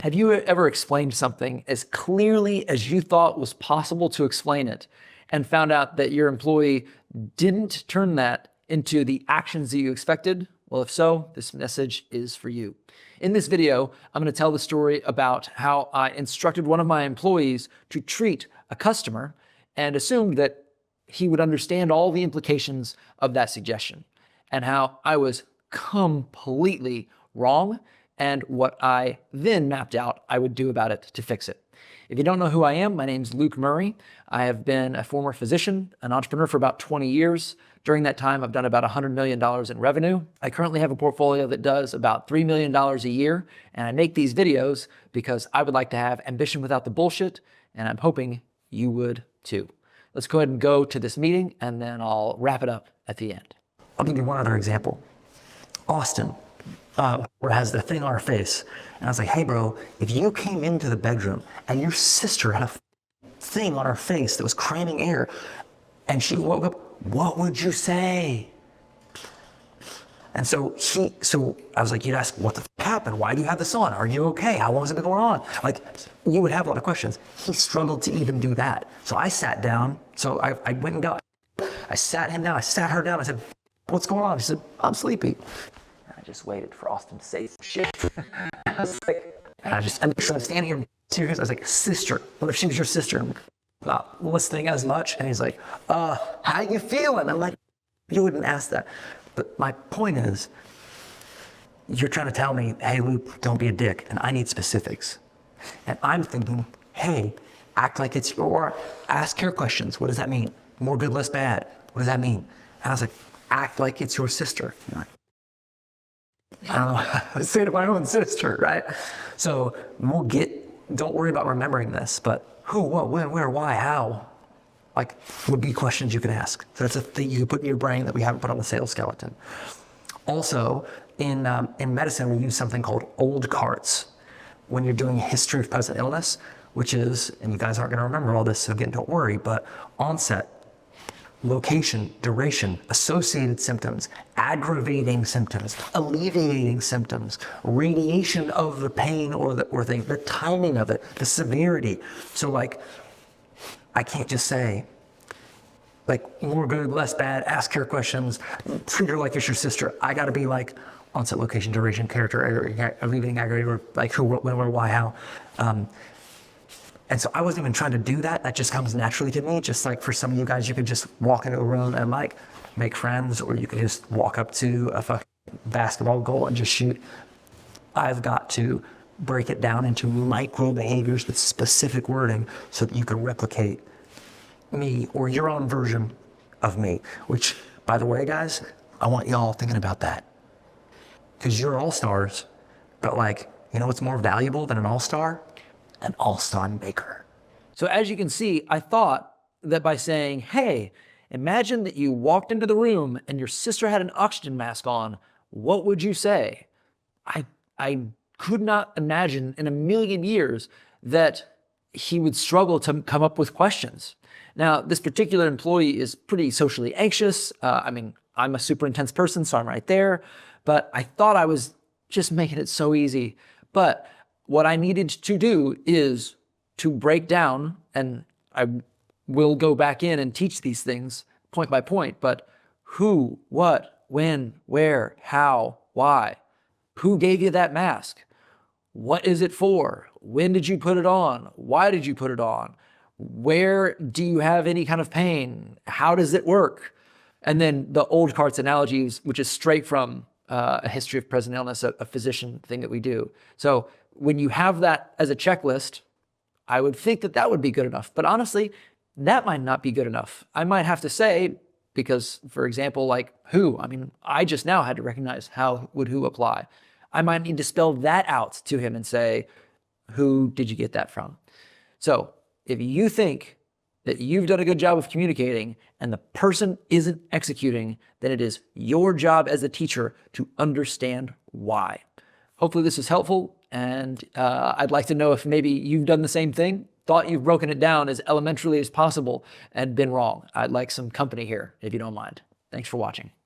Have you ever explained something as clearly as you thought was possible to explain it and found out that your employee didn't turn that into the actions that you expected? Well, if so, this message is for you. In this video, I'm going to tell the story about how I instructed one of my employees to treat a customer and assumed that he would understand all the implications of that suggestion, and how I was completely wrong and what I then mapped out I would do about it to fix it. If you don't know who I am, my name's Luke Murray. I have been a former physician, an entrepreneur for about 20 years. During that time, I've done about $100 million in revenue. I currently have a portfolio that does about $3 million a year, and I make these videos because I would like to have ambition without the bullshit, and I'm hoping you would too. Let's go ahead and go to this meeting, and then I'll wrap it up at the end. I'll give you one other example. Austin has the thing on her face. And I was like, hey bro, if you came into the bedroom and your sister had a thing on her face that was cramming air and she woke up, what would you say? And so I was like, you'd ask, what the happened? Why do you have this on? Are you okay? How long has it been going on? Like, you would have a lot of questions. He struggled to even do that. So I sat down. So I went and I sat him down. I sat her down. I said, what's going on? She said, I'm sleepy. I just waited for Austin to say shit. I was like, I'm standing here serious. I was like, sister, what if she was your sister? Not listening as much. And he's like, how you feeling? I'm like, you wouldn't ask that. But my point is, you're trying to tell me, hey, Luke, don't be a dick. And I need specifics. And I'm thinking, hey, act like it's ask her questions. What does that mean? More good, less bad. What does that mean? And I was like, act like it's your sister. I don't know, I say to my own sister, right? So don't worry about remembering this, but who, what, when, where, why, how, like, would be questions you can ask. So that's a thing you put in your brain that we haven't put on the sales skeleton. Also, in medicine, we use something called old carts when you're doing a history of present illness, which is, and you guys aren't going to remember all this, so again, don't worry, but onset, location, duration, associated symptoms, aggravating symptoms, alleviating symptoms, radiation of the pain or the timing of it, the severity. So like, I can't just say, like, more good, less bad, ask her questions, treat her like it's your sister. I gotta be like, onset, location, duration, character, alleviating, aggravating, or like who, what, when, where, why, how. And so I wasn't even trying to do that. That just comes naturally to me. Just like for some of you guys, you could just walk into a room and like make friends, or you could just walk up to a fucking basketball goal and just shoot. I've got to break it down into micro behaviors with specific wording so that you can replicate me or your own version of me, which, by the way, guys, I want y'all thinking about that. Because you're all-stars, but like, you know what's more valuable than an all-star? An all-star maker. So as you can see, I thought that by saying, hey, imagine that you walked into the room and your sister had an oxygen mask on, what would you say? I could not imagine in a million years that he would struggle to come up with questions. Now, this particular employee is pretty socially anxious. I mean, I'm a super intense person, so I'm right there. But I thought I was just making it so easy. But what I needed to do is to break down, and I will go back in and teach these things point by point, but who, what, when, where, how, why, who gave you that mask? What is it for? When did you put it on? Why did you put it on? Where do you have any kind of pain? How does it work? And then the old carts analogies, which is straight from a history of present illness, a physician thing that we do. So when you have that as a checklist, I would think that that would be good enough. But honestly, that might not be good enough. I might have to say, because for example, like who, I mean, I just now had to recognize how would who apply. I might need to spell that out to him and say, who did you get that from? So if you think that you've done a good job of communicating and the person isn't executing, then it is your job as a teacher to understand why. Hopefully this is helpful, and I'd like to know if maybe you've done the same thing, thought you've broken it down as elementarily as possible and been wrong. I'd like some company here, if you don't mind. Thanks for watching.